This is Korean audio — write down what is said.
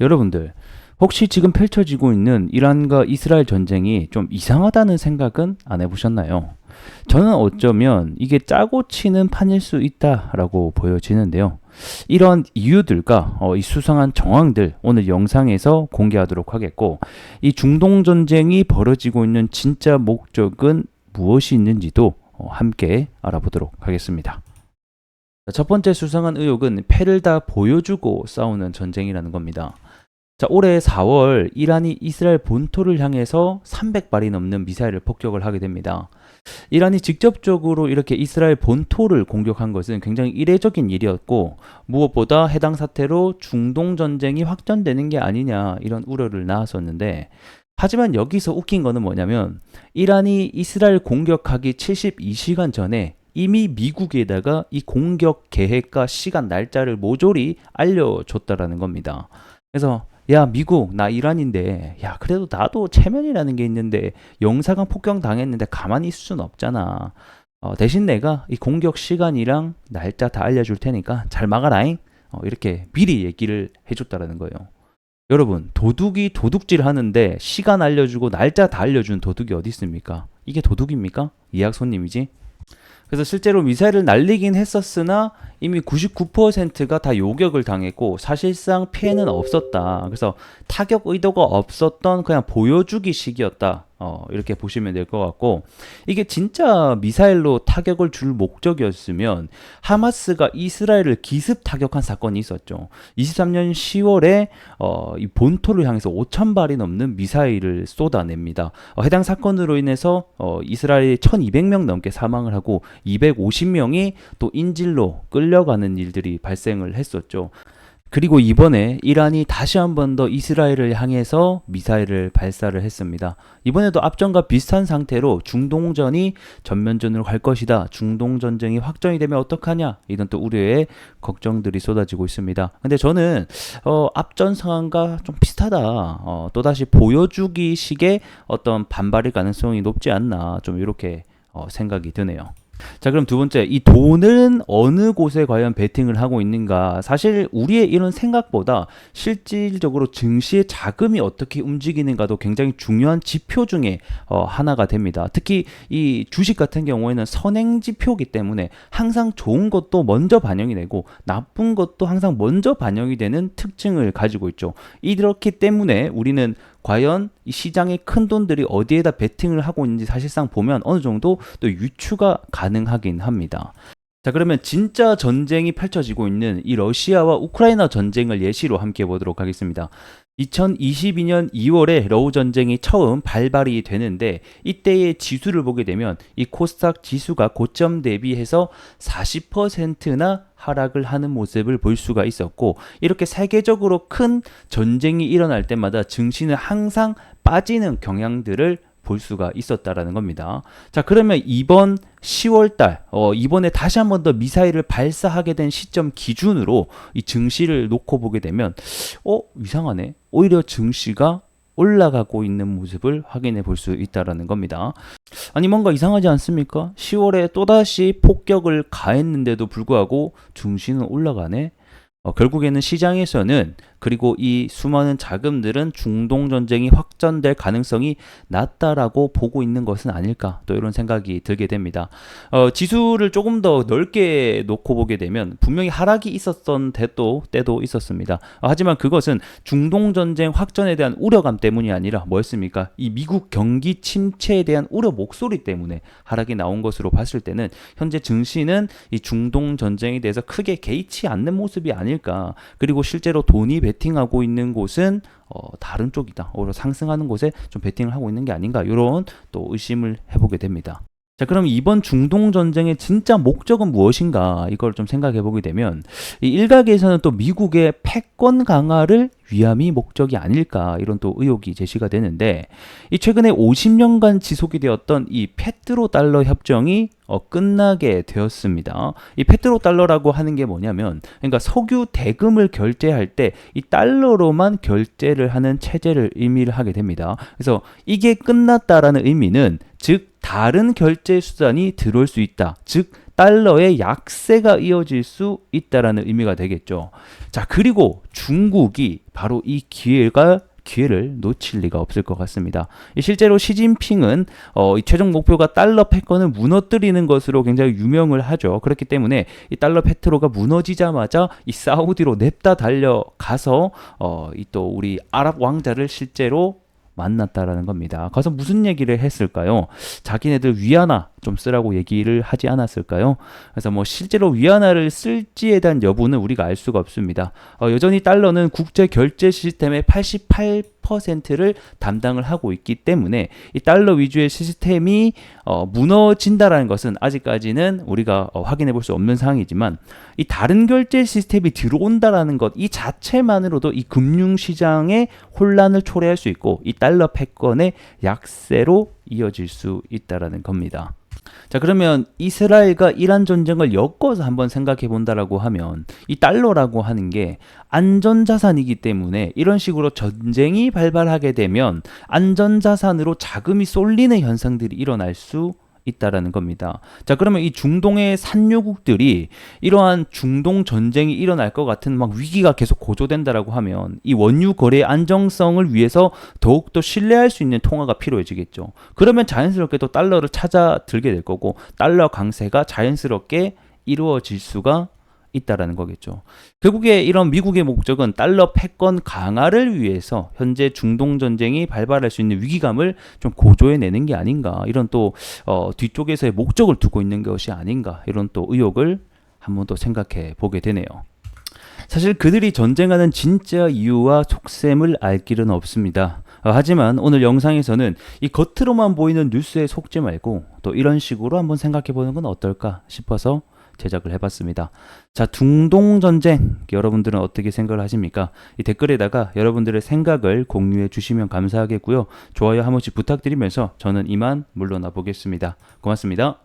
여러분들, 혹시 지금 펼쳐지고 있는 이란과 이스라엘 전쟁이 좀 이상하다는 생각은 안 해보셨나요? 저는 어쩌면 이게 짜고 치는 판일 수 있다라고 보여지는데요. 이런 이유들과 이 수상한 정황들 오늘 영상에서 공개하도록 하겠고, 이 중동 전쟁이 벌어지고 있는 진짜 목적은 무엇이 있는지도 함께 알아보도록 하겠습니다. 첫 번째 수상한 의혹은 패를 다 보여주고 싸우는 전쟁이라는 겁니다. 자, 올해 4월 이란이 이스라엘 본토를 향해서 300발이 넘는 미사일을 폭격을 하게 됩니다. 이란이 직접적으로 이렇게 이스라엘 본토를 공격한 것은 굉장히 이례적인 일이었고, 무엇보다 해당 사태로 중동 전쟁이 확전되는 게 아니냐 이런 우려를 낳았었는데, 하지만 여기서 웃긴 거는 뭐냐면 이란이 이스라엘 공격하기 72시간 전에 이미 미국에다가 이 공격 계획과 시간 날짜를 모조리 알려줬다라는 겁니다. 그래서 야, 미국, 나 이란인데, 야, 그래도 나도 체면이라는 게 있는데, 영사관 폭격 당했는데 가만히 있을 수는 없잖아. 대신 내가 이 공격 시간이랑 날짜 다 알려줄 테니까 잘 막아라잉. 이렇게 미리 얘기를 해줬다라는 거예요. 여러분, 도둑이 도둑질 하는데 시간 알려주고 날짜 다 알려준 도둑이 어디 있습니까? 이게 도둑입니까? 예약 손님이지? 그래서 실제로 미사일을 날리긴 했었으나 이미 99%가 다 요격을 당했고 사실상 피해는 없었다. 그래서 타격 의도가 없었던 그냥 보여주기 식이었다. 이렇게 보시면 될 것 같고, 이게 진짜 미사일로 타격을 줄 목적이었으면 하마스가 이스라엘을 기습 타격한 사건이 있었죠. 23년 10월에 이 본토를 향해서 5,000발이 넘는 미사일을 쏟아냅니다. 해당 사건으로 인해서 이스라엘이 1,200명 넘게 사망을 하고 250명이 또 인질로 끌려가는 일들이 발생을 했었죠. 그리고 이번에 이란이 다시 한 번 더 이스라엘을 향해서 미사일을 발사를 했습니다. 이번에도 앞전과 비슷한 상태로 중동전이 전면전으로 갈 것이다. 중동전쟁이 확전이 되면 어떡하냐. 이런 또 우려의 걱정들이 쏟아지고 있습니다. 근데 저는 앞전 상황과 좀 비슷하다. 또다시 보여주기 식의 어떤 반발의 가능성이 높지 않나. 좀 이렇게 생각이 드네요. 자, 그럼 두 번째, 이 돈은 어느 곳에 과연 베팅을 하고 있는가? 사실 우리의 이런 생각보다 실질적으로 증시의 자금이 어떻게 움직이는가도 굉장히 중요한 지표 중에 하나가 됩니다. 특히 이 주식 같은 경우에는 선행 지표이기 때문에 항상 좋은 것도 먼저 반영이 되고 나쁜 것도 항상 먼저 반영이 되는 특징을 가지고 있죠. 이렇기 때문에 우리는 과연 이 시장의 큰 돈들이 어디에다 베팅을 하고 있는지 사실상 보면 어느 정도 또 유추가 가능하긴 합니다. 자, 그러면 진짜 전쟁이 펼쳐지고 있는 이 러시아와 우크라이나 전쟁을 예시로 함께 보도록 하겠습니다. 2022년 2월에 러우 전쟁이 처음 발발이 되는데, 이때의 지수를 보게 되면 이 코스닥 지수가 고점 대비해서 40%나 하락을 하는 모습을 볼 수가 있었고, 이렇게 세계적으로 큰 전쟁이 일어날 때마다 증시는 항상 빠지는 경향들을 볼 수가 있었다라는 겁니다. 자, 그러면 이번 10월달 이번에 다시 한 번 더 미사일을 발사하게 된 시점 기준으로 이 증시를 놓고 보게 되면 이상하네. 오히려 증시가 올라가고 있는 모습을 확인해 볼 수 있다라는 겁니다. 아니, 뭔가 이상하지 않습니까? 10월에 또다시 폭격을 가했는데도 불구하고 증시는 올라가네. 결국에는 시장에서는, 그리고 이 수많은 자금들은 중동 전쟁이 확전될 가능성이 낮다라고 보고 있는 것은 아닐까, 또 이런 생각이 들게 됩니다. 지수를 조금 더 넓게 놓고 보게 되면 분명히 하락이 있었던 때도 있었습니다. 하지만 그것은 중동 전쟁 확전에 대한 우려감 때문이 아니라 뭐였습니까? 이 미국 경기 침체에 대한 우려 목소리 때문에 하락이 나온 것으로 봤을 때는 현재 증시는 이 중동 전쟁에 대해서 크게 개의치 않는 모습이 아닐까. 그리고 실제로 돈이 베팅하고 있는 곳은 다른 쪽이다. 오히려 상승하는 곳에 좀 베팅을 하고 있는 게 아닌가, 이런 또 의심을 해보게 됩니다. 자, 그럼 이번 중동 전쟁의 진짜 목적은 무엇인가, 이걸 좀 생각해 보게 되면 이 일각에서는 또 미국의 패권 강화를 위함이 목적이 아닐까, 이런 또 의혹이 제시가 되는데, 이 최근에 50년간 지속이 되었던 이 페트로달러 협정이 끝나게 되었습니다. 이 페트로달러라고 하는 게 뭐냐면, 그러니까 석유 대금을 결제할 때 이 달러로만 결제를 하는 체제를 의미를 하게 됩니다. 그래서 이게 끝났다라는 의미는, 즉 다른 결제 수단이 들어올 수 있다. 즉 달러의 약세가 이어질 수 있다라는 의미가 되겠죠. 자, 그리고 중국이 바로 이 기회를 놓칠 리가 없을 것 같습니다. 실제로 시진핑은 이 최종 목표가 달러 패권을 무너뜨리는 것으로 굉장히 유명을 하죠. 그렇기 때문에 이 달러 페트로가 무너지자마자 이 사우디로 냅다 달려가서 이 또 우리 아랍 왕자를 실제로 만났다라는 겁니다. 가서 무슨 얘기를 했을까요? 자기네들 위안화 좀 쓰라고 얘기를 하지 않았을까요? 그래서 뭐 실제로 위안화를 쓸지에 대한 여부는 우리가 알 수가 없습니다. 여전히 달러는 국제 결제 시스템의 88%를 담당을 하고 있기 때문에 이 달러 위주의 시스템이 무너진다라는 것은 아직까지는 우리가 확인해 볼 수 없는 상황이지만, 이 다른 결제 시스템이 들어온다라는 것 이 자체만으로도 이 금융시장의 혼란을 초래할 수 있고 이 달러 패권의 약세로 이어질 수 있다라는 겁니다. 자, 그러면 이스라엘과 이란 전쟁을 엮어서 한번 생각해 본다라고 하면 이 달러라고 하는 게 안전자산이기 때문에 이런 식으로 전쟁이 발발하게 되면 안전자산으로 자금이 쏠리는 현상들이 일어날 수 있다라는 겁니다. 자, 그러면 이 중동의 산유국들이 이러한 중동 전쟁이 일어날 것 같은 막 위기가 계속 고조된다라고 하면 이 원유 거래의 안정성을 위해서 더욱더 신뢰할 수 있는 통화가 필요해지겠죠. 그러면 자연스럽게 또 달러를 찾아 들게 될 거고 달러 강세가 자연스럽게 이루어질 수가 있다라는 거겠죠. 결국에 이런 미국의 목적은 달러 패권 강화를 위해서 현재 중동 전쟁이 발발할 수 있는 위기감을 좀 고조해내는 게 아닌가, 이런 또 뒤쪽에서의 목적을 두고 있는 것이 아닌가, 이런 또 의혹을 한번 더 생각해 보게 되네요. 사실 그들이 전쟁하는 진짜 이유와 속셈을 알 길은 없습니다. 하지만 오늘 영상에서는 이 겉으로만 보이는 뉴스에 속지 말고 또 이런 식으로 한번 생각해 보는 건 어떨까 싶어서 제작을 해봤습니다. 자, 중동 전쟁 여러분들은 어떻게 생각을 하십니까? 이 댓글에다가 여러분들의 생각을 공유해 주시면 감사하겠고요. 좋아요 한 번씩 부탁드리면서 저는 이만 물러나 보겠습니다. 고맙습니다.